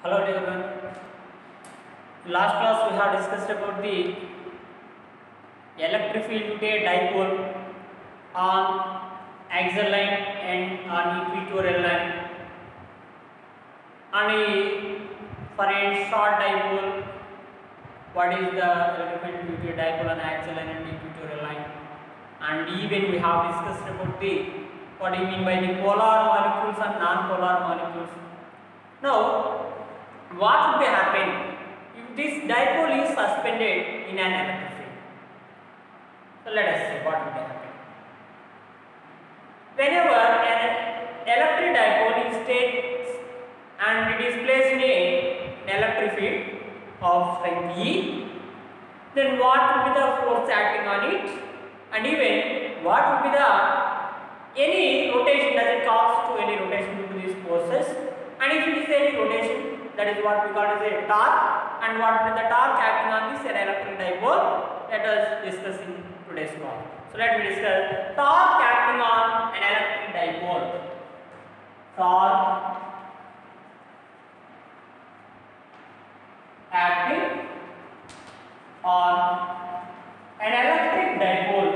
Hello everyone. Last class we have discussed about the electric field dipole on axial line and on equatorial line. And for a short dipole, what is the electric field dipole on axial line and equatorial line? And even we have discussed about the what do you mean by the polar molecules and non-polar molecules. Now, what would be happen if this dipole is suspended in an electric field? So let us see what would happen. Whenever an electric dipole is taken and it is placed in an electric field of strength E, then what will be the force acting on it, and even what will be the any rotation, does it cause to any rotation due to these forces, and if it is any rotation, that is what we call as a torque, and what will be the torque acting on this electric dipole. Let us discuss in today's class. So let me discuss torque acting on an electric dipole. Torque acting on an electric dipole.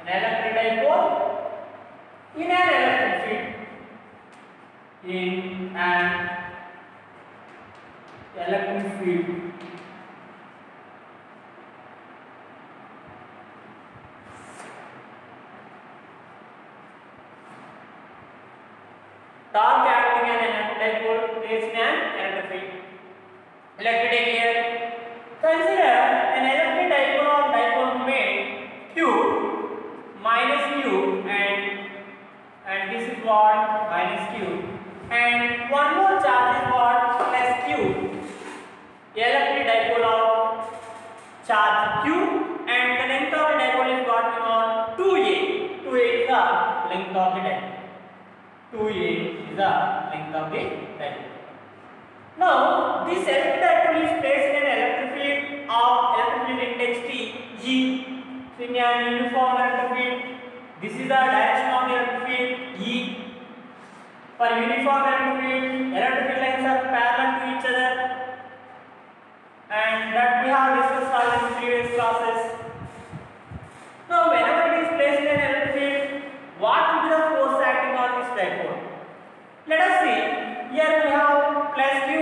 An electric dipole in an electric field. In an electric field. Torque acting on an electric dipole placed in an electric field. Let me take here. Consider an electric dipole or dipole moment Q minus Q, and this is what minus Q, and one more charge is what plus Q. Electric dipole of charge Q, and the length of the dipole is what we want 2a. 2a is the length of the dipole. 2a is the length of the dipole. Now this electric dipole is placed in an electric field of electric field intensity E. So in an uniform electric field, this is the direction of the electric field E. For uniform electric field lines are parallel to each other, and that we have discussed all in previous classes. Now, whenever it is placed in an electric field, what will be the force acting on this dipole? Let us see. Here we have plus Q,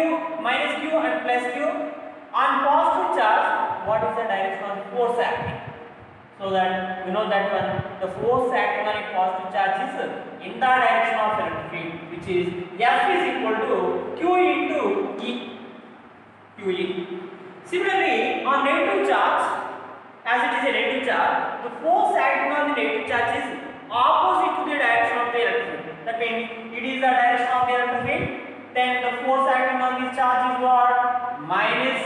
minus Q, and plus Q. On positive charge, what is the direction of the force acting? So that we know that one, the force acting on a positive charge is in the direction of electric field, which is F is equal to Q into E. QE. Similarly, on negative charge, as it is a negative charge, the force acting on the negative charge is opposite to the direction of the electric field. That means it is the direction of the electric field. Then the force acting on this charge is what? Minus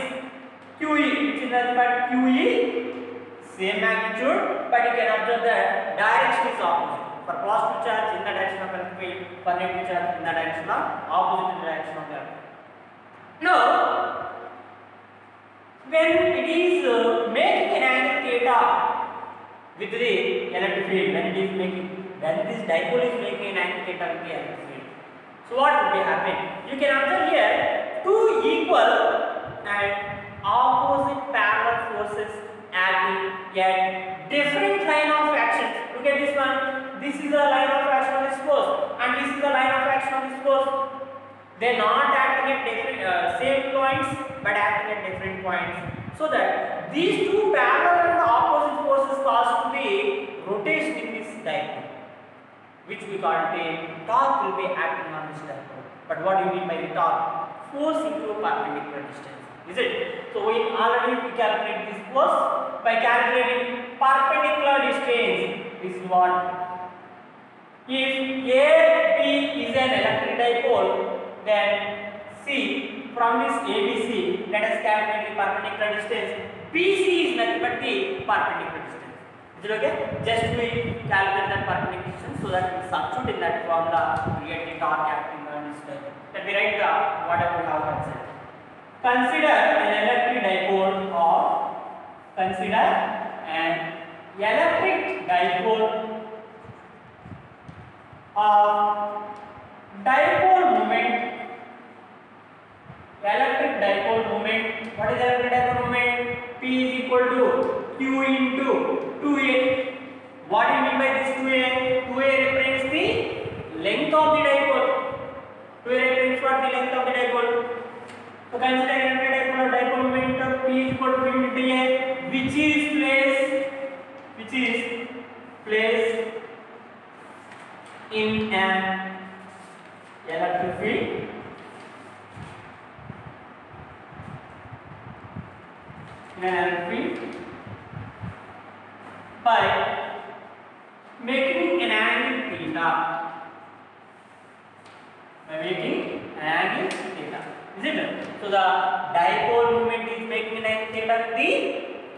QE, which is nothing but QE. Same magnitude, but you can observe that direction is opposite. For positive charge in the direction of electric field, for negative charge in the direction of opposite direction of the electric field. Now, when it is making an angle theta with the electric field, when this dipole is making an angle theta with the electric field, so what will be happen? You can observe here two equal and opposite parallel forces acting at different line of action. Look at this one. This is the line of action of this force, and this is the line of action of this force. They are not acting at different same points, but acting at different points. So that these two parallel and opposite forces cause the rotation in this dipole, which we call the torque will be acting on this dipole. But what do you mean by the torque? Force into a perpendicular distance. Is it? So we already calculate this force by calculating perpendicular distance. This is what? If AB is an electric dipole, then C from this ABC, let us calculate the perpendicular distance. BC is nothing but the perpendicular distance. Is it okay? Just we calculate that perpendicular distance so that we substitute in that formula we get the torque acting on this dipole. Let me write the whatever we have considered. Consider an electric dipole dipole moment, electric dipole moment. What is electric dipole moment? P is equal to Q into 2A. What do you mean by this 2A? 2A represents the length of the dipole. 2A represents what? The length of the dipole. So consider electric dipole moment of P is equal to Q into A, which is placed in an electric field. In an electric field by making an angle theta. Is it? So the dipole moment is making an angle theta with the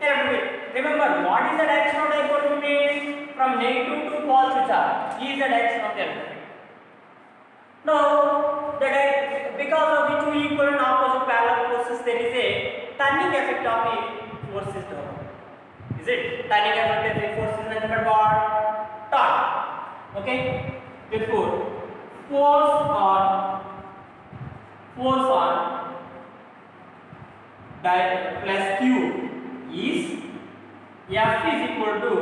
electric field. Remember, what is the direction of dipole moment? From negative to positive charge is the direction of the electric field. Now, because of the two equal and opposite parallel forces, there is a turning effect of the forces developed. Is it? Turning effect of the force is nothing but what? Torque. Okay. Therefore, force on plus Q is F is equal to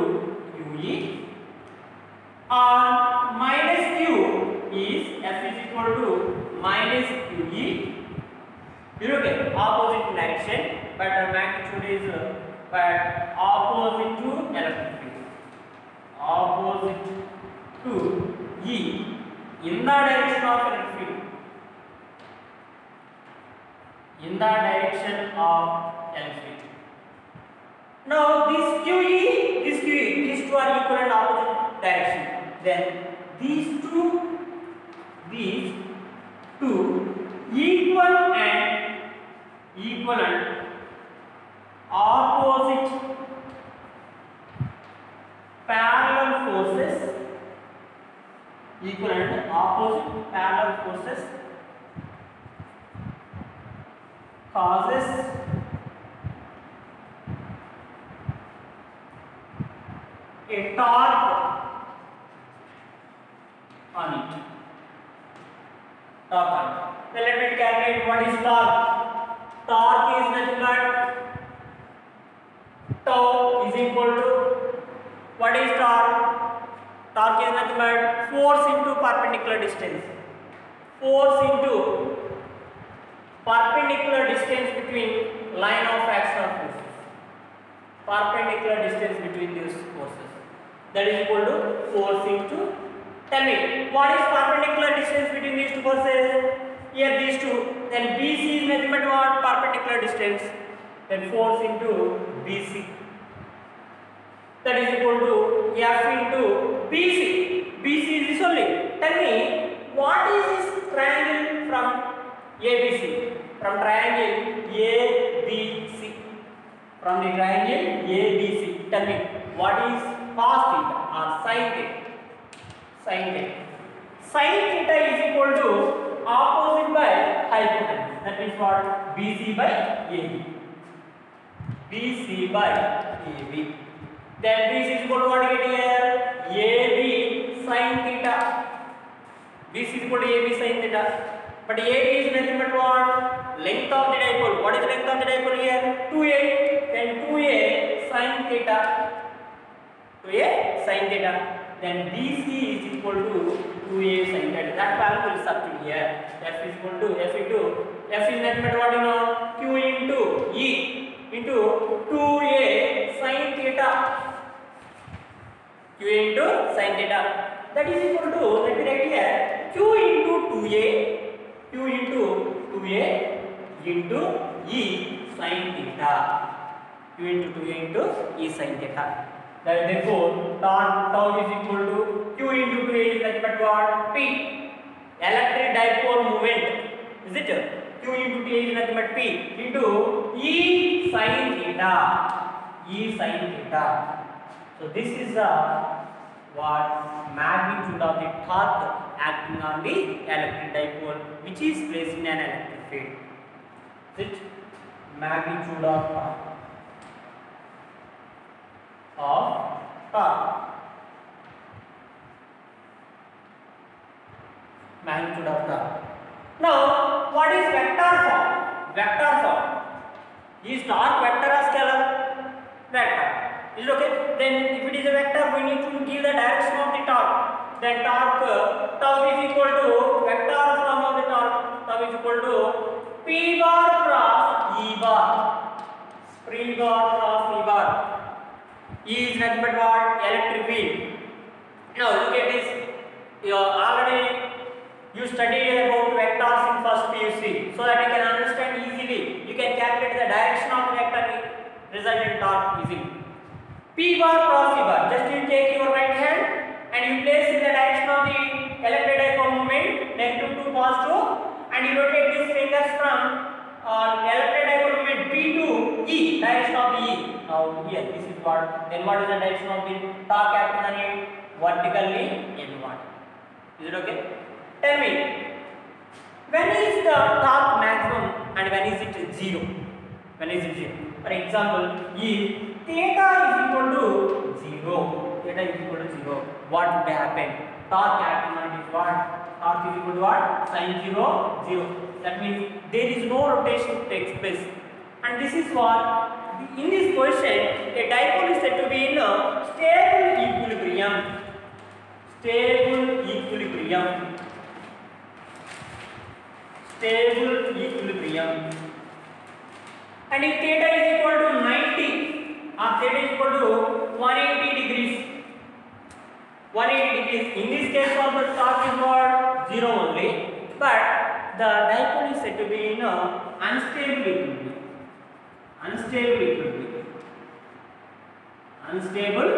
QE, on minus Q is F is equal to minus QE. Okay, opposite direction, but the magnitude is opposite to electric field. Opposite to E in the direction of electric field. In the direction of electric field. Now this QE, these two are equal and opposite direction. Then these two equal and opposite parallel forces, causes a torque on it. Then let me calculate what is torque. Torque is nothing but tau is equal to, what is torque? Torque is nothing but force into perpendicular distance. Force into perpendicular distance between line of action of forces. Perpendicular distance between these forces. That is equal to force into. Tell me, what is perpendicular distance between these two forces? Here these two. Then BC is nothing but what? Perpendicular distance. Then force into BC. That is equal to F into BC. BC is this only. Tell me, what is this triangle from ABC? From triangle ABC. From the triangle ABC. Tell me, what is cos theta or sin theta? Sin theta. Sin theta is equal to opposite by hypotenuse. That means what? BC by AB. BC by AB. Then BC is equal to what you get here? AB sin theta. BC is equal to AB sin theta. But AB is nothing but what? Length of the dipole. What is the length of the dipole here? 2A. Then 2A sin theta. 2A sin theta. Then BC is equal to 2A sin theta. That value will substitute here. F is equal to F into F is nothing but what you know? Q into E into 2A sin theta. Q into sin theta. That is equal to, let me write here, Q into 2A. Q into 2A into E sin theta. Q into 2A into E sin theta. Therefore, tau is equal to Q into 2A is nothing but what? P. Electric dipole moment. Is it? Q into 2A is nothing but P into E sin theta. E sin theta. So this is the what magnitude of the torque acting on the electric dipole, which is placed in an electric field. Is it? Magnitude of torque. magnitude of torque. Now, what is vector form? Vector form. Is torque vector or scalar? Vector. Is it okay? Then, if it is a vector, we need to give the direction of the torque. Then torque tau is equal to vector form of the torque. Tau is equal to P bar cross E bar. P bar cross E bar. E is nothing but what? Electric field. Now look at this. Already you studied about vectors in first PUC, so that you can understand easily. You can calculate the direction of the vector resultant torque easily. P bar cross E bar. Just you take your right hand and you place in the direction of the electrodipole moment, -2 positive, and you rotate these fingers from electrodipole moment P to E, direction of the E. Now here, this is what. Then what is the direction of the torque acting on it? Vertically inward. Is it okay? Tell me, when is the torque maximum and when is it zero? When is it zero? For example, if theta is equal to 0, theta is equal to 0, what would happen? Torque acting on it is what? Torque is equal to what? Sin 0, 0. That means there is no rotation takes place. And this is what, in this question, a dipole is said to be in a stable equilibrium. Stable equilibrium. Stable equilibrium. And if theta is equal to 90, or theta is equal to 180 degrees. 180 degrees. In this case, also torque is what? 0 only. But the dipole is said to be in a unstable equilibrium. Unstable equilibrium. Unstable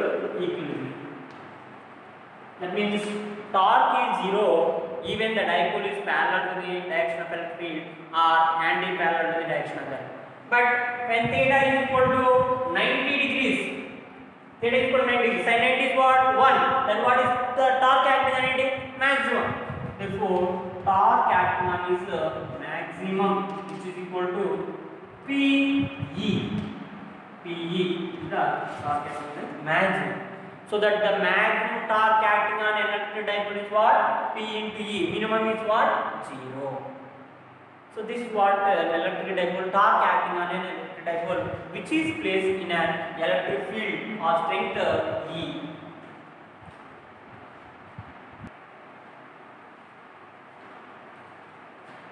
equilibrium. That means torque is 0 even the dipole is parallel to the direction of electric field or anti-parallel to the direction of that. But when theta is equal to 90 degrees, theta is equal to 90 degrees, sin 90 is what? 1. Then what is the torque acting on it? Maximum. Therefore, torque acting on is maximum, which is equal to PE. PE is the torque acting on maximum. So that the maximum torque acting on electric dipole is what? P into E. Minimum is what? 0. So this is what electric dipole, torque acting on an electric dipole, which is placed in an electric field or strength E.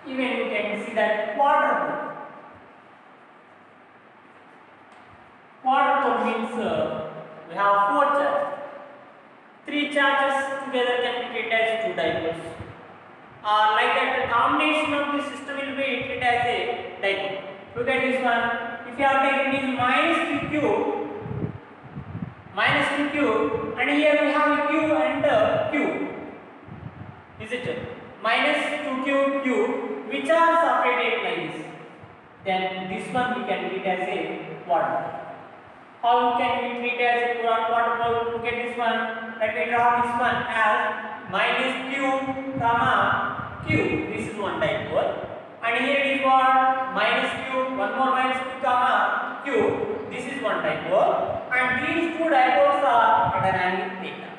Even you can see that water pole. Water pole means we have 4 charges. 3 charges together can be treated as 2 dipoles. Like that, the combination of the system will be treated as a dipole. Look at this one. If you have taken this minus QQ, and here we have Q and Q. Is it minus 2Q, Q, which are separated like this? Then this one we can treat as a water. How can we treat as a water pole? Look at this one. Let me draw this one as minus Q, comma Q. This is one dipole. And here it is what? Minus Q, one more minus Q, comma Q. This is one dipole. And these 2 dipoles are at an angle theta.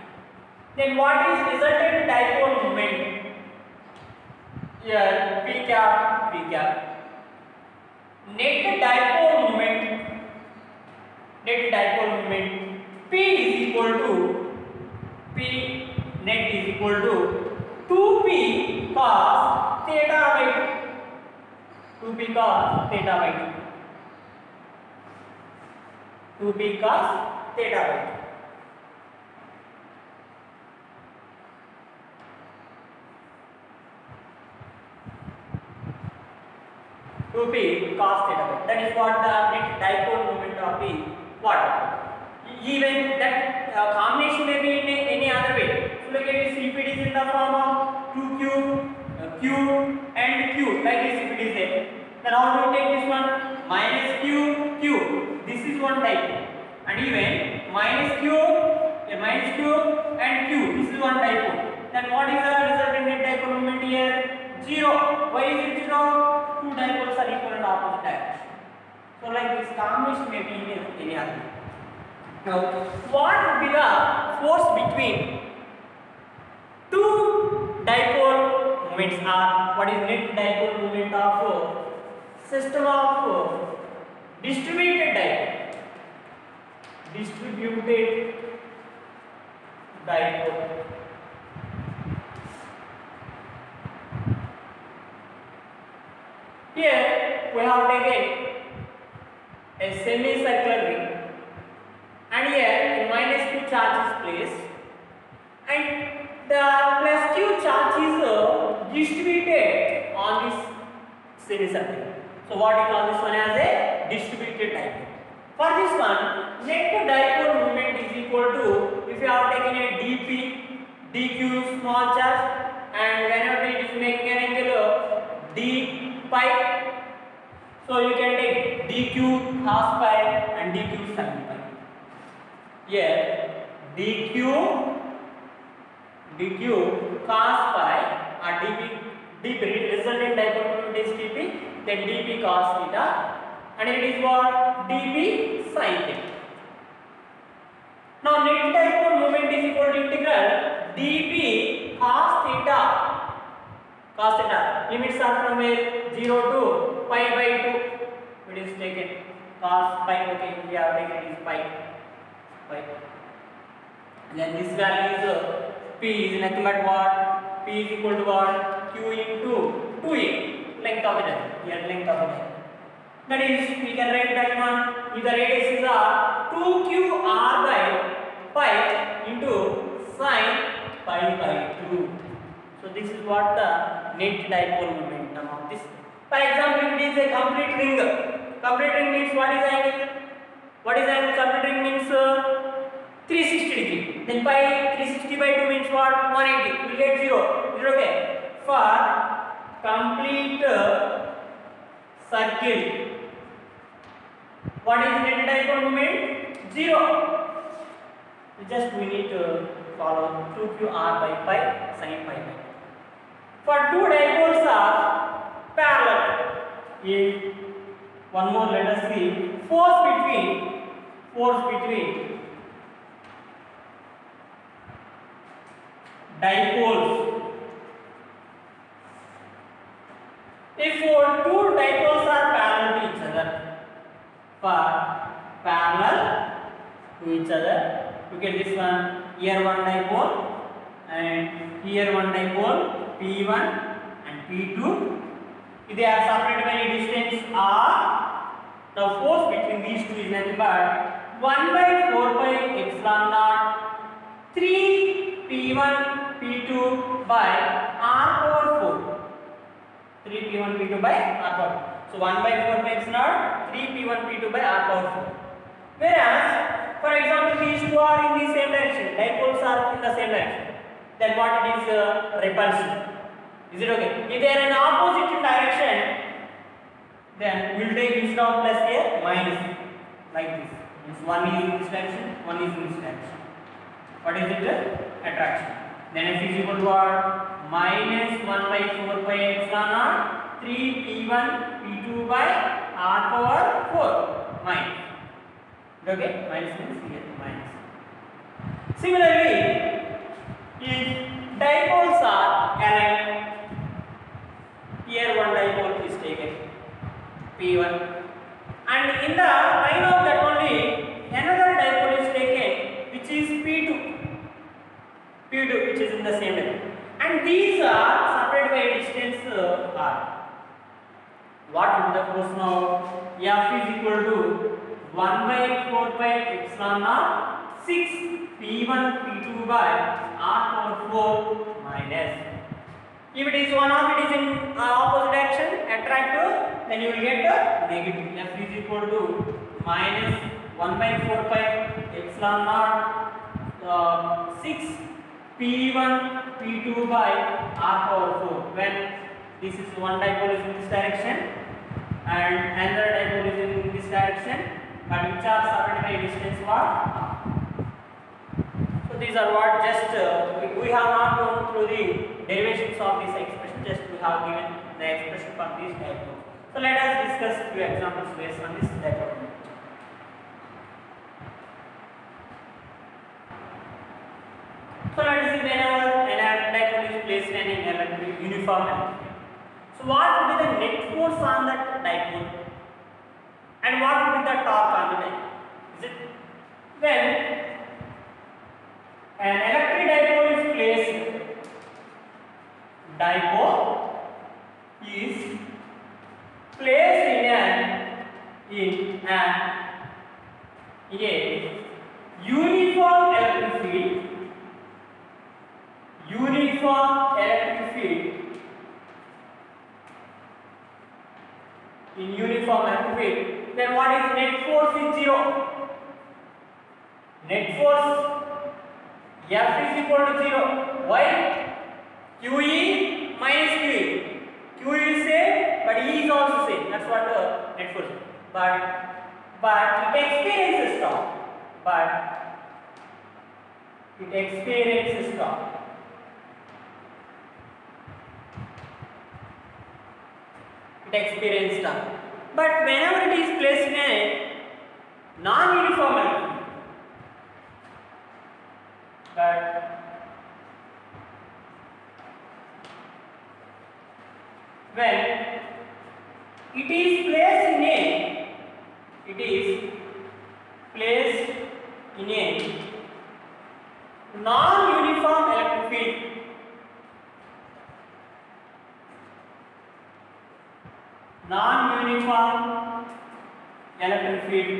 Then what is resultant dipole moment? Here P cap, P cap. Net dipole moment. Net dipole moment P is equal to P net is equal to 2P cos theta by 2. 2P cos theta by 2. 2P cos theta by 2. 2P cos theta by. That is what the net dipole moment of the water. Even that combination may be in any other way. So look at this, if it is in the form of 2Q, Q and Q, like this if it is there. Then how do we take this one? Minus Q, Q. This is one type. And even minus Q and Q. This is one dipole. Then what is the resultant net dipole moment here? 0. Why is it 0? 2 dipoles are equal and opposite direction. So like this combination may be in any other. Now, what would be the force between 2 dipole moments are, what is net dipole moment of system of distributed dipole. Distributed dipole. Here we have taken a semicircular ring, and here a minus q charge is placed, and the plus q charge is distributed on this semicircle. So what we call this one as a distributed dipole. For this one, net dipole moment is equal to, if you have taken a dp, dq small charge, and whenever it is making an angle d pi, so you can take dq cos pi and dq sin pi. Here dq cos pi or dp resultant dipole moment is dp, then dp cos theta, and it is what dp sin theta. Now net dipole moment is equal to integral dp cos theta. Limits are from 0 to pi by 2. It is taken cos pi. Okay, we have taken it is pi. Then this value is p is nothing but what? P is equal to what? Q into 2a, length of the diamond. Here length of the diamond. That is, we can write that one. If the radius is 2qr by pi into sin pi by 2. So this is what the net dipole momentum of this. For example, if it is a complete ring. Complete ring means what is angle? What is angle? Complete ring means 360 degree. Then pi 360 by 2 means what? 180. We will get 0. Is it okay? For complete circle, what is net dipole moment? 0. Just we need to follow 2qr by pi sin pi by 2. For two dipoles are parallel, if one more let us see, force between dipoles. If two dipoles are parallel to each other, you get this one, here one dipole and here one dipole, P1 and P2. If they are separated by a distance R, the force between these two is nothing but 1 by 4 pi epsilon naught 3 P1 P2 by R power 4. 3 P1 P2 by R power 4. So 1 by 4 pi epsilon naught 3 P1 P2 by R power 4. Whereas, for example, these two are in the same direction, dipoles are in the same direction, then what it is? Repulsion. Is it okay? If they are in opposite direction, then we will take instead of plus here minus, like this. Means one is in this direction, one is in this direction. What is it? Attraction. Then F is equal to what? Minus 1 by 4 pi epsilon naught 3 P1 P2 by R power 4 minus. Okay? Minus means here minus. Similarly, if dipoles are aligned, here one dipole is taken, P1, and in the line of that only another dipole is taken, which is P2, which is in the same line, and these are separated by a distance R. What will be the force now? F is equal to 1 by 4 pi epsilon naught 6 P1 P2 by R power 4 minus. If it is one of it is in opposite direction, attractive, then you will get negative. F is equal to minus 1 by 4 pi epsilon naught 6 P1 P2 by R power 4. When this is one dipole is in this direction and another dipole is in this direction, but which are separated by distance what? So these are what just we have not gone through the derivations of this expression, just we have given the expression for these dipoles. So let us discuss few examples based on this dipole. So let us see whenever an dipole is placed in an electric uniform electric field. So what would be the net force on that dipole? And what would be the torque on the dipole? Is it when an electric dipole is placed, dipole is placed in a uniform electric field, in uniform electric field, then what is net force is 0. Net force F is equal to 0. Why? QE minus QE. QE is same, but E is also same. That's what the net force is. But it experiences torque. But whenever it is placed in a non-uniform electric field, when it is placed in a non-uniform electric field,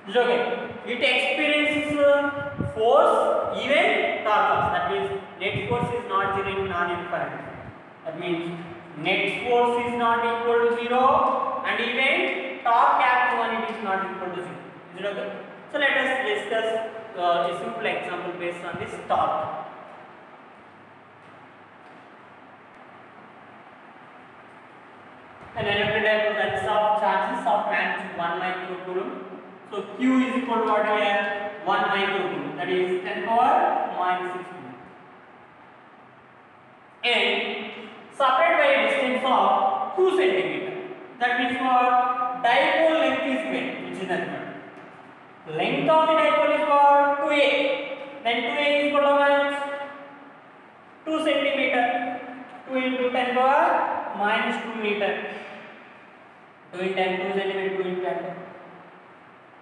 is okay. It experiences force, even torque. That means net force is not 0 in non-uniform. That means net force is not equal to 0, and even torque acting on it is not equal to 0. Is it okay? So let us discuss a simple example based on this torque. An electric dipole consists of charges of magnitude 1 microcoulomb. So Q is equal to what here? 1 microcoulomb. That is 10 power minus 6 coulomb. And separated by a distance of 2 cm. That means what? Dipole length is given, which is nothing but length of the dipole is what? 2a. Then 2a is equal to what? 2 cm. 2 into 10 power minus 2 meter. 2 into 10, 2 cm, 2 into 10.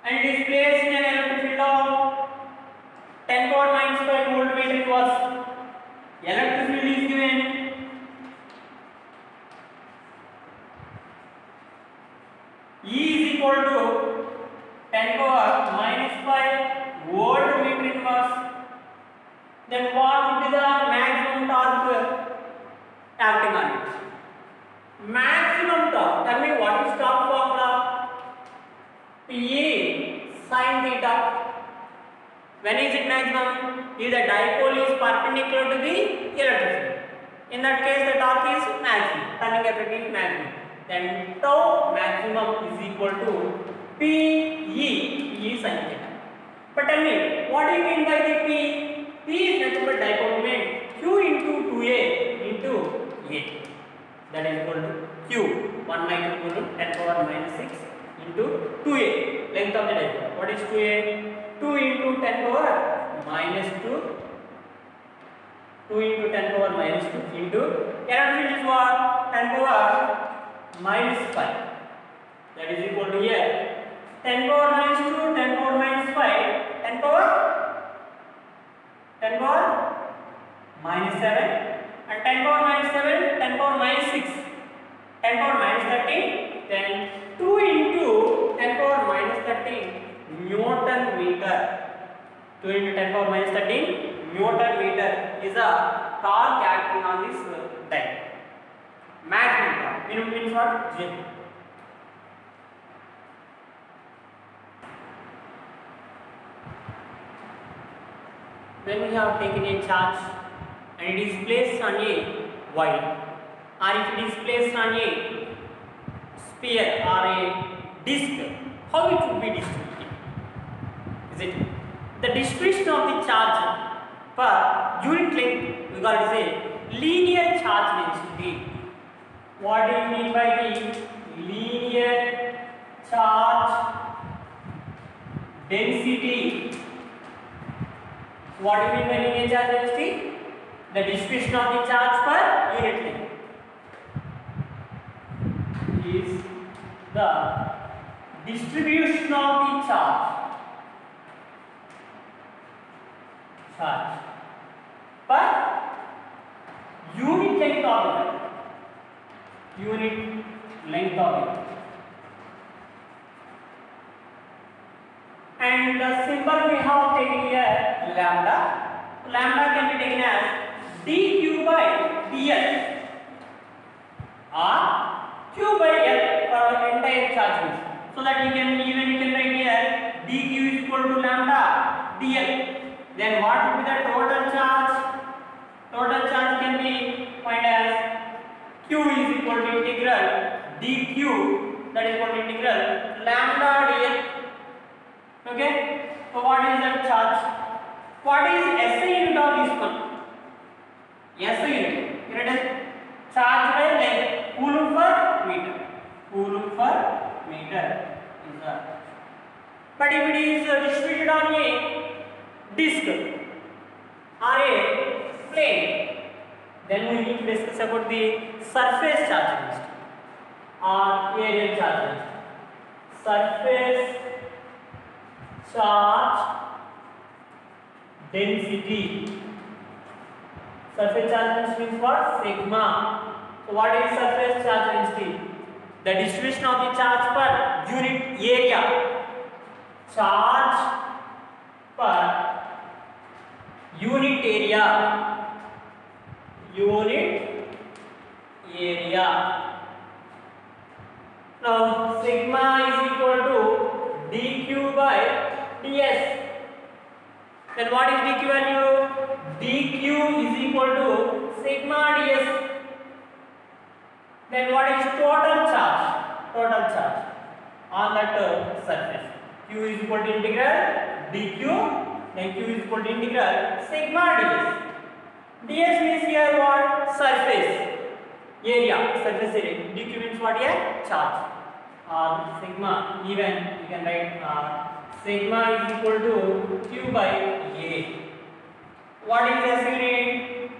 And it is placed in an electric field of 10 power minus 5 voltmeter inverse. Electric field is given. E is equal to 10 power minus 5 voltmeter inverse. Then what would be the maximum torque acting on it? Maximum torque. Tell me what is torque formula? P sin theta. When is it maximum? If the dipole is perpendicular to the electric field. In that case, the torque is maximum. Turning effect is maximum. Then tau maximum is equal to P sin theta. But tell me, what do you mean by the P? P is nothing but dipole moment. Q into 2a into a. That is equal to Q. 1 microcoulomb 10 power minus 6 into 2a. Length of the dipole. What is 2a? 2 into 10 power minus 2. 2 into 10 power minus 2 into electric field is what? 10 power minus 5. That is equal to here 10 power minus 2, 10 power minus 5, 10 power minus 7, and 10 power minus 7, 10 power minus 6, 10 power minus 13, then 2 into 10 power minus 13 Newton meter. 2 into 10 power minus 13 Newton meter is a torque acting on this dipole. Maximum torque. Minimum means what? 0. When we have taken a charge and it is placed on a wire, or if it is placed on a sphere or a disc, how it would be distributed? Is it the distribution of the charge per unit length we call it a linear charge density. What do you mean by the linear charge density? What do you mean by linear charge density? The distribution of the charge per unit length is the distribution of the charge per unit length of it. Unit length of it. And the symbol we have taken here, lambda. Lambda can be taken as dq by dl or q by l for the entire charge length. So that you can write here dq is equal to lambda dl. Then what will be the total charge? Total charge can be find as q is equal to integral dq, that is equal to integral lambda dl. Okay, so what is the charge? What is SI unit of this one? SI unit, it is charge by length, coulomb per meter. Coulomb per meter is the. But if it is distributed on a disk or a plane, then we need to discuss about the surface charge density or aerial charge density. Surface charge density. Surface charge density means what? Sigma. So what is surface charge density? The distribution of the charge per unit area. Charge per unit area. Unit area. Now sigma is equal to dq by ds. Then what is dq value? dq is equal to sigma ds. Then what is total charge? Total charge on that surface. Q is equal to integral dq. Then q is equal to integral sigma ds. ds means here what? Surface area. Surface area. dq means what here? Charge. Sigma, even you can write sigma is equal to q by a. What is SI unit?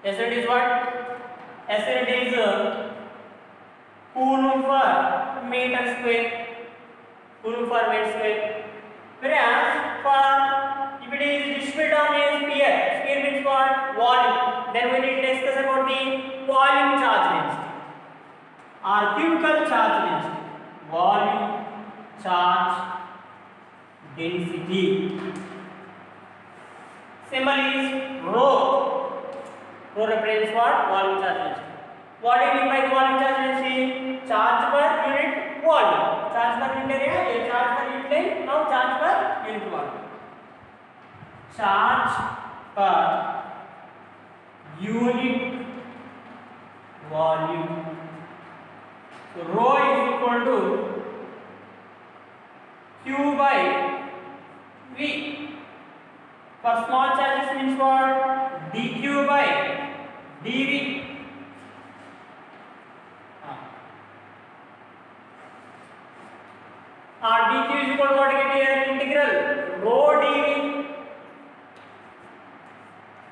SI unit is what? SI unit is coulomb per meter square. Coulomb per meter square. Whereas for if it is distributed on a sphere, sphere means what? Volume. Then we need to discuss about the volume charge density or cubical charge density. Volume charge density. Symbol is rho. Rho represents what? Volume charge density. What do you mean by volume charge density? Charge per unit volume. Charge per unit area, charge per unit length, now charge per unit volume. Charge per unit volume. So rho is equal to q by v. For small charges means what? dq by dv. dq is equal to what you get here? Integral rho dv.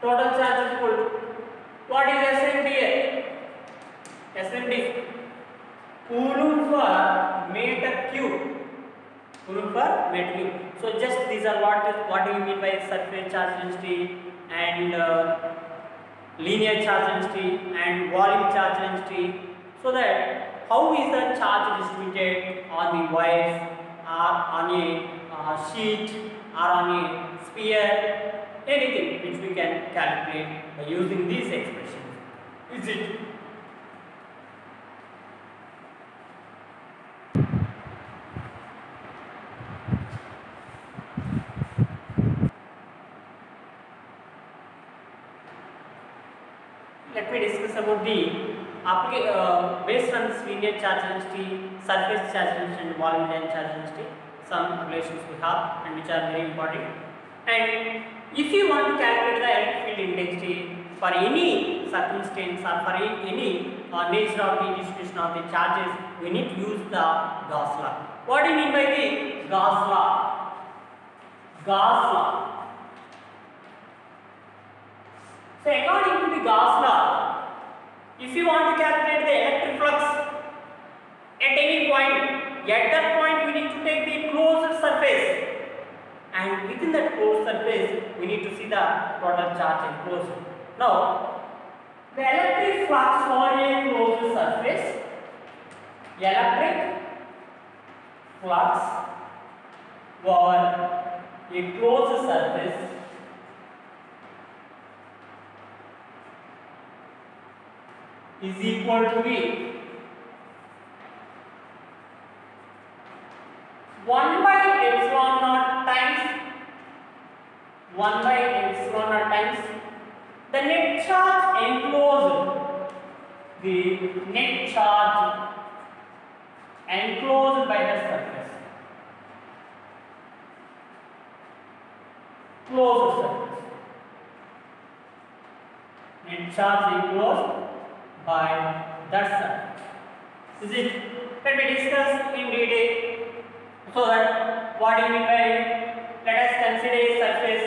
Total charge is equal to what is SMD here? SMD coulomb per meter cube. Coulomb per meter cube. So just these are what do you mean by surface charge density and linear charge density and volume charge density. So that how is the charge distributed on the wires or on a sheet or on a sphere, anything which we can calculate by using these expressions. Is it? Let me discuss about the based on this linear charge density, surface charge density and volume charge density, some relations we have and which are very important. And if you want to calculate the electric field intensity for any circumstance or for any nature of the distribution of the charges, we need to use the Gauss law. What do you mean by the Gauss law? Gauss law. So according to the Gauss law, if you want to calculate the electric flux at any point, at that point we need to take the closed surface, and within that closed surface we need to see the total charge enclosed. Now the electric flux for a closed surface, electric flux for a closed surface is equal to be 1 by epsilon naught times 1 by epsilon naught times the net charge enclosed, the net charge enclosed by the surface, closed surface, net charge enclosed by that surface. Is it? Let me discuss in detail. So that what do you mean by, let us consider a surface.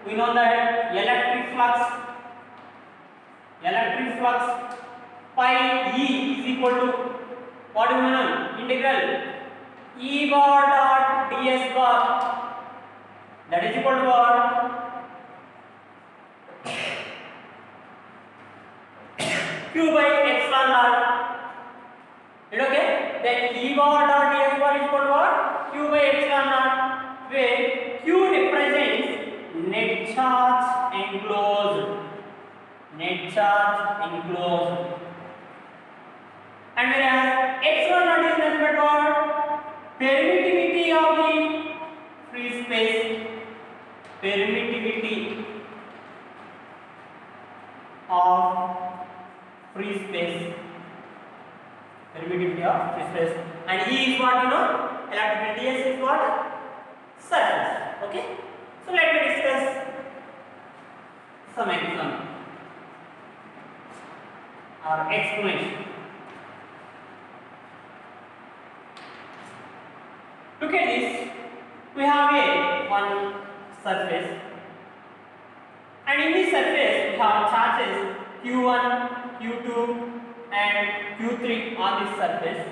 We know that electric flux pi E is equal to, what do you know? Integral E bar dot ds bar, that is equal to what? Q by epsilon naught. Is it okay? Then E bar dot ds bar is equal to what? Q by epsilon naught, where Q represents net charge enclosed. Net charge enclosed. And whereas epsilon naught is nothing but what? Permittivity of the free space. Permittivity of free space. Permittivity of free space. And E is what you know? Electric ds is what? Surface. Okay? So let me discuss some example or explanation. Look at this. We have one surface, and in this surface we have charges Q1, Q2 and Q3 on this surface,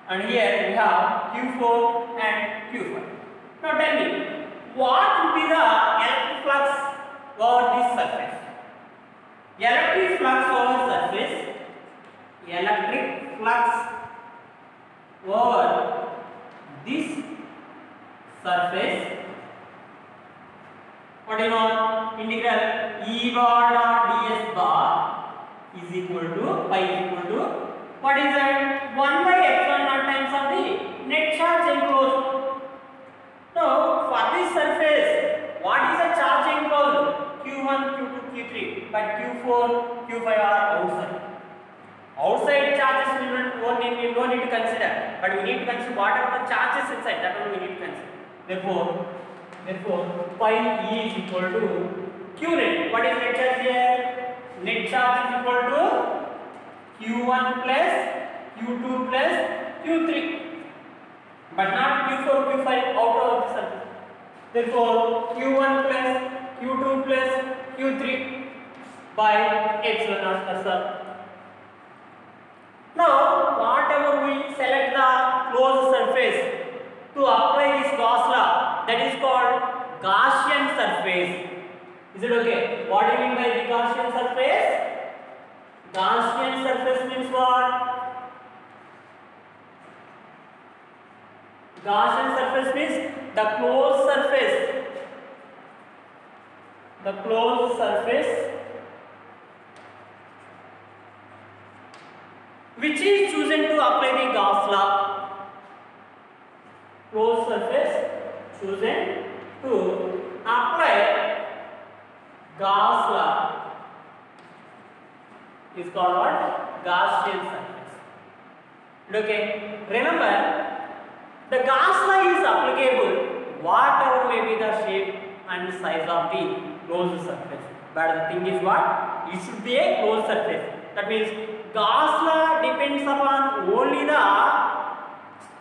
and here we have Q4 and Q5. Now tell me, what would be the electric flux over this surface? Electric flux over surface, electric flux over this surface, what do you know? Integral E bar dot ds bar is equal to, pi is equal to, what is that? 1 by epsilon naught times of the net charge enclosed. Now for this surface, what is the charge enclosed? Q1, Q2, Q3, but Q4, Q5 are outside. Outside charges we don't need to consider, but we need to consider what are the charges inside, that one we need to consider. Therefore, pi E is equal to Q net. What is net charge here? Net charge is equal to Q1 plus Q2 plus Q3, but not Q4, Q5 out of the surface. Therefore, Q1 plus Q2 plus Q3 by epsilon naught. That's all. Now, whatever we select the closed surface to apply this Gauss law, that is called Gaussian surface. Is it okay? What do you mean by the Gaussian surface? Gaussian surface means what? Gaussian surface means the closed surface. The closed surface which is chosen to apply the Gauss law. Closed surface chosen to apply Gauss law is called what? Gaussian surface. Okay. Remember, the Gauss law is applicable whatever may be the shape and size of the closed surface. But the thing is what? It should be a closed surface. That means Gauss law depends upon only the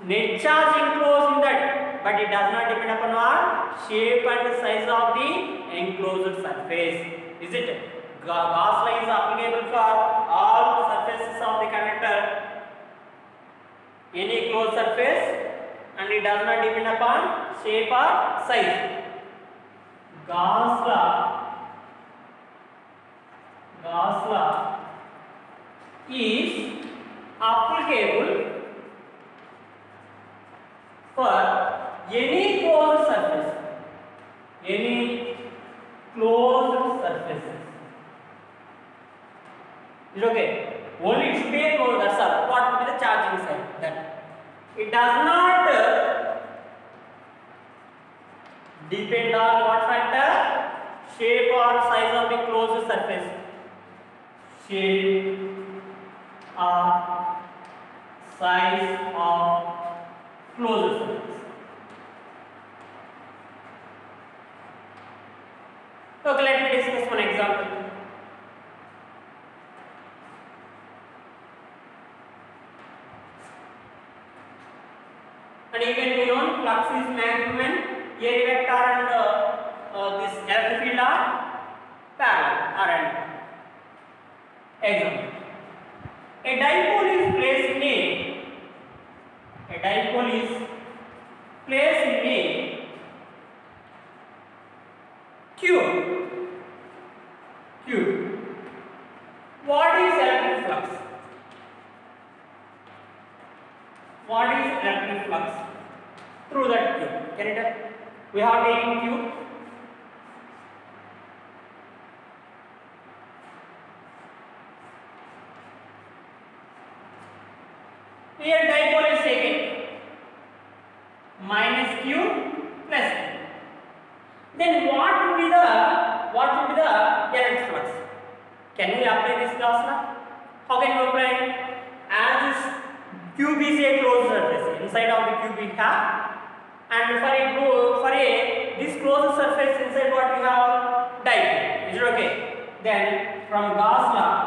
net charge enclosed in that, but it does not depend upon what? Shape and size of the enclosed surface. Is it? Gauss law is applicable for all surfaces of the conductor, any closed surface, and it does not depend upon shape or size. Gauss law is applicable for any closed surface, any closed surfaces. Is it okay? Only it should be a closed, that's all. What will be the charging side? That it does not depend on what factor? Shape or size of the closed surface. Shape or size of closed surface. Okay, let me discuss one example. And even we know flux is maximum, area vector and this electric field are parallel or identical. Example: a dipole is placed in a cube. What is electric flux? What is electric flux through that cube? Can you tell? We have taken cube. Here dipole is taken minus q plus q. Then what will be the electric flux? Can we apply this Gauss law? How can we apply? As this cube is a closed surface, inside of the cube we have, and for this closed surface inside what we have? Dipole. Is it okay? Then from Gauss law,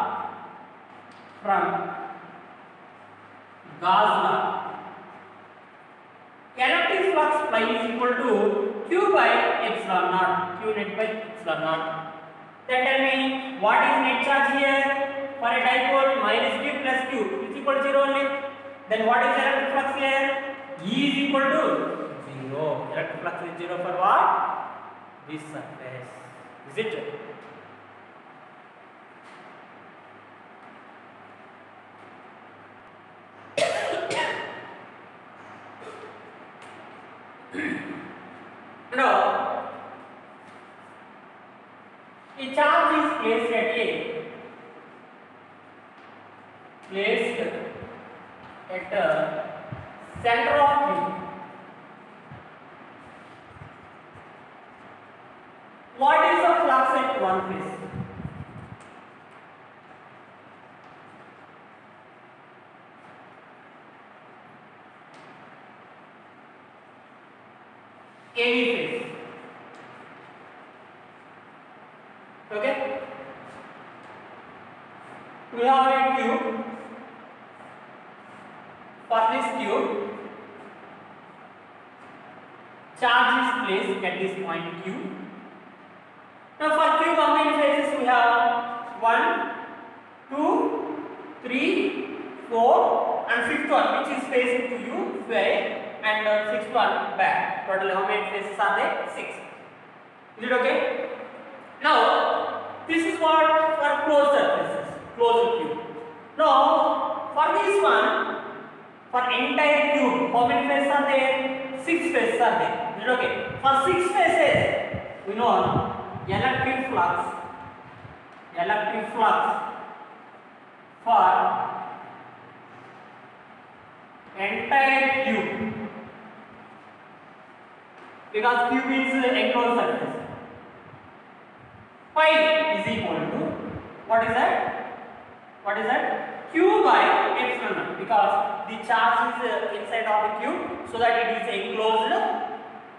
electric flux phi is equal to q by epsilon naught, q net by epsilon naught. Then tell me what is net charge here? For a dipole, minus q plus q is equal to 0 only. Then what is electric flux here? E is equal to 0. Electric flux is 0 for what? This surface. Is it? Now, a charge is placed at the center of cube. What is the flux at one place? AB phase. Okay? We have a cube. For this cube, charge is placed at this point Q. Now for cube, how many phases we have? 1, 2, 3, 4 and fifth one which is facing to you and sixth one back. Total how many phases are there? 6. Is it okay? Now this is what for closed surfaces, closed cube. Now for this one, for entire cube, how many phases are there? 6 phases are there. Is it okay? For 6 phases, we know electric flux for entire cube, because cube is enclosed surface, pi is equal to what is that? Q by epsilon naught, because the charge is inside of the cube, so that it is enclosed.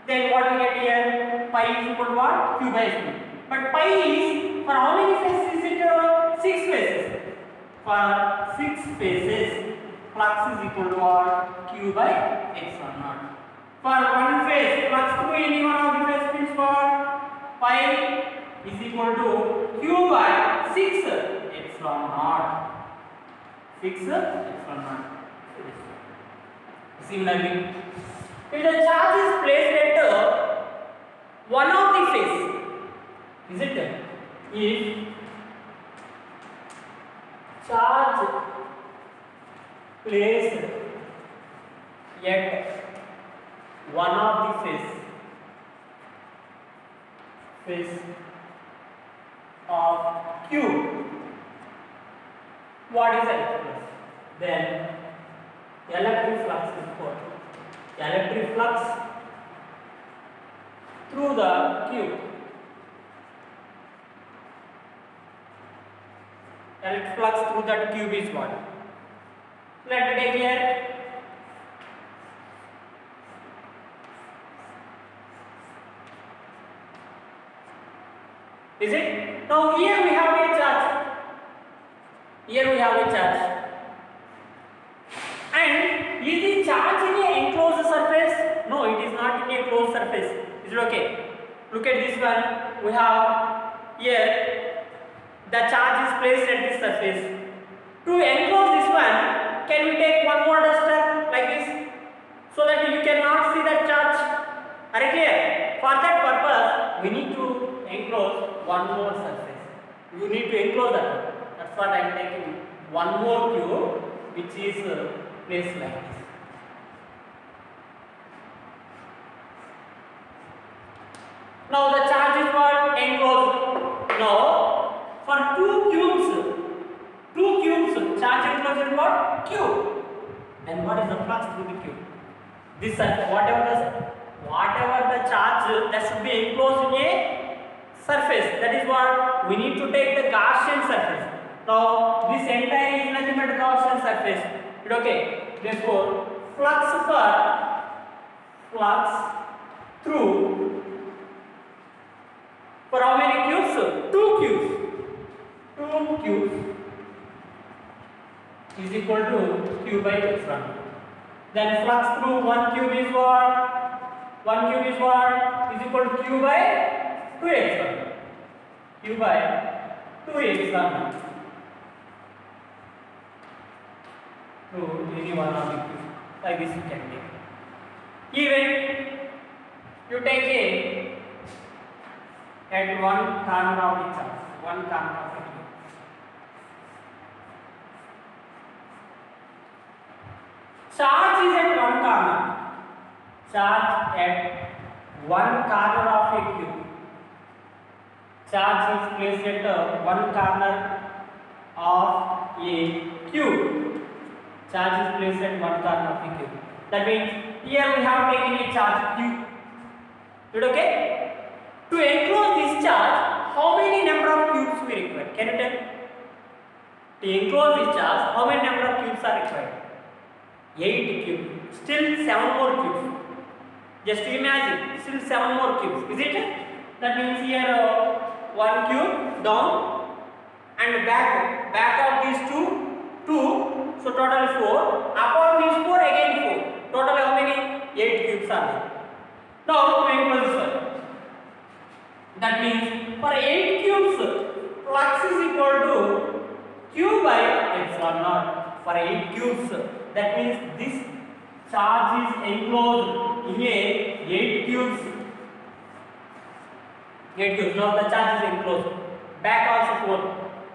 Then what we get here? Pi is equal to what? Q by epsilon. But pi is for how many phases is it? 6 phases. For 6 phases, flux is equal to what? Q by epsilon naught. For one phase, flux through any one of the phase means what? Pi is equal to Q by epsilon naught. Fix epsilon naught. Similarly, if the charge is placed at one of the face, is it? If charge placed at one of the face of Q, what is electric flux? Then electric flux is what? Electric flux through the Q. Electric flux through that cube is what? Let me take here. Is it? Now here we have a charge. Here we have a charge. And is the charge in a enclosed surface? No, it is not in a closed surface. Is it okay? Look at this one. We have here the charge is placed at this surface. To enclose this one, can we take one more duster like this so that you cannot see that charge? Are you clear? For that purpose, we need to enclose one more surface. You need to enclose that. That's what I am taking. One more cube, which is placed like this. Now the charge is what? Enclosed. Now for two cubes, charge enclosed in what? Q. Then what is the flux through the cube? This surface, whatever the charge that should be enclosed in a surface, that is what we need to take the Gaussian surface. Now this entire is nothing but Gaussian surface. Okay. Therefore, flux through for how many cubes? Two cubes. Two cubes is equal to Q by epsilon. Then flux through one cube is what? One cube is what? Is equal to Q by 2 epsilon. Q by 2 epsilon. To any one of the cubes. Like this you can take. Even you take a at one corner of the charge. One corner of the cube. Charge is at one corner. Charge at one corner of a cube. Charge is placed at one corner of a cube. Charge is placed at one corner of the cube. That means here we have taken a charge Q. Is it okay? To enclose this charge, how many number of cubes we require? Can you tell? To enclose this charge, how many number of cubes are required? 8 cubes. Still 7 more cubes. Just imagine, still 7 more cubes. Is it? That means here 1 cube down and back of these 2. So total is 4. Upon these 4 again 4. Total how many? 8 cubes are there. Now to enclose this one. That means for 8 cubes, flux is equal to Q by epsilon naught. For 8 cubes, that means this charge is enclosed in a 8 cubes. 8 cubes. Now the charge is enclosed. Back also 4.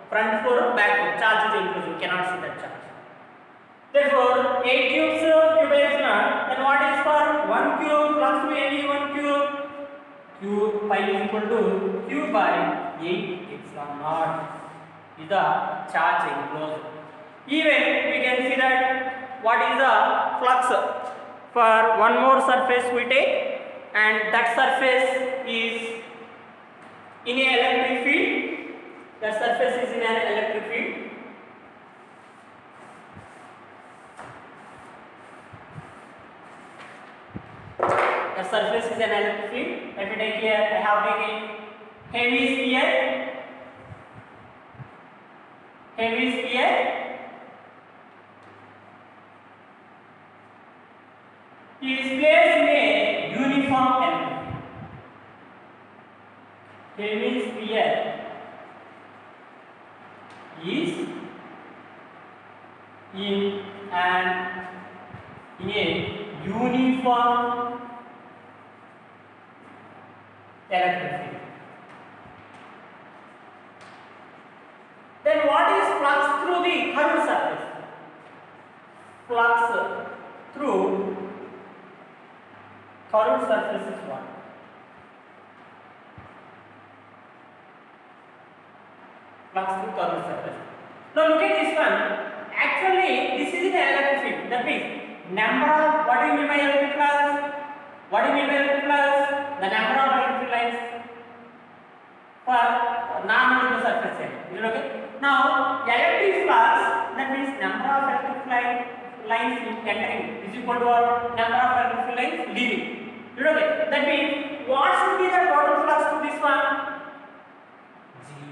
Front 4, back 4. Charge is enclosed. You cannot see that charge. Therefore, 8 cubes Q by epsilon. Then what is for 1 cube flux to any 1 cube? Q pi is equal to Q by 8 epsilon naught. Is the charge enclosed. Even we can see that what is the flux for one more surface we take, and that surface is in an electric field. That surface is in an electric field. The surface is an electric field. Let me take here. I have taken heavy sphere. Heavy sphere is placed in a uniform element. Heavy sphere is in a uniform electric field. Then what is flux through the curved surface? Flux through curved surface is what? Flux through curved surface. Now look at this one. Actually, this is an electric field. That means number of, what do you mean by electric flux? What do you mean by electric flux? The number of electric lines for non-uniform surface area. Is it okay? Now, electric flux, that means number of electric lines entering is equal to number of electric lines leaving. Is it okay? That means what should be the total flux to this one?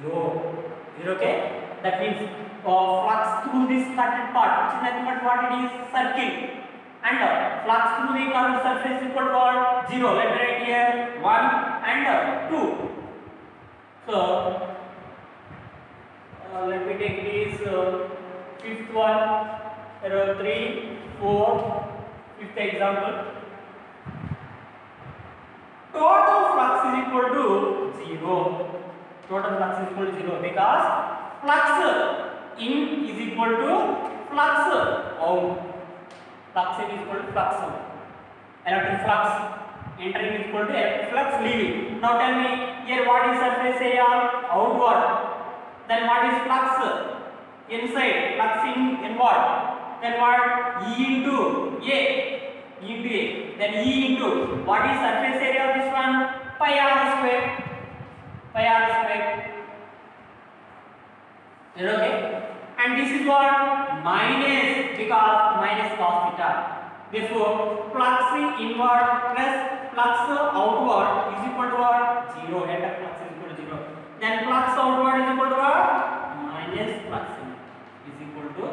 0. Is it okay? That means flux through this cutted part, which is nothing but what it is, circle, and flux through the curved surface is equal to what? 0. Let me write here 1 and 2. So let me take this fifth one, 3, 4, fifth example. Total flux is equal to 0. Total flux is equal to 0 because flux in is equal to flux out. Flux in is equal to flux out. Electric flux entering is equal to electric flux leaving. Now tell me here what is surface area? Outward. Then what is flux inside? Flux inward. Then what? E into A. E into A. Then E into what is surface area of this one? Pi r square. Pi r square. Is it okay? And this is what? Minus, because minus cos theta. Therefore, flux inward plus flux outward is equal to what? 0. End of flux is equal to 0. Then flux outward is equal to what? Minus flux in is equal to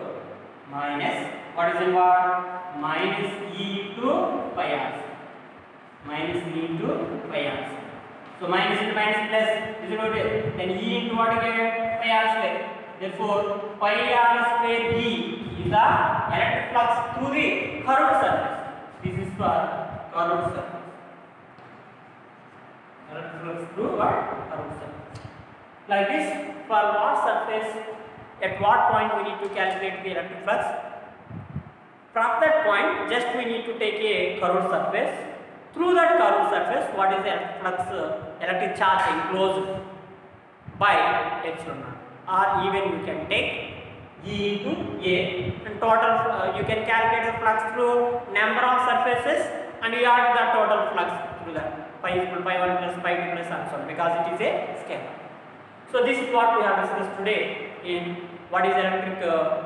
minus, what is inward? Minus E into pi r. Minus E into pi r. So minus into minus plus is equal to, then E into what again? Pi r square. Therefore, pi r square E is the electric flux through the curved surface. This is for curved surface. Electric flux through what? Curved surface. Like this, for what surface, at what point we need to calculate the electric flux? From that point, just we need to take a curved surface. Through that curved surface, what is the electric flux, electric charge enclosed by epsilon naught? Or even you can take E into A, and total you can calculate the flux through number of surfaces, and you add the total flux through that. Pi equal to pi 1 plus pi 2 plus and so on, because it is a scalar. So this is what we have discussed today in what is electric torque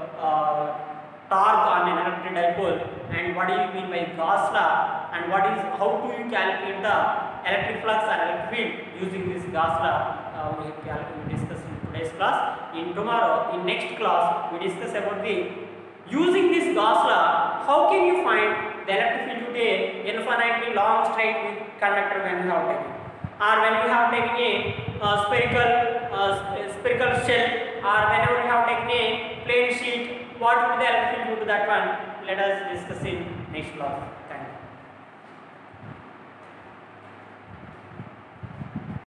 on an electric dipole, and what do you mean by Gauss law, and what is, how do you calculate the electric flux or electric field using this Gauss law. We discuss in today's class. In tomorrow, in next class, we discuss about the using this Gauss law. How can you find the electric field to be infinitely long straight conductor when you have taken, or when you have taken a spherical shell, or whenever you have taken a plane sheet, what would the electric field do to that one? Let us discuss in next class.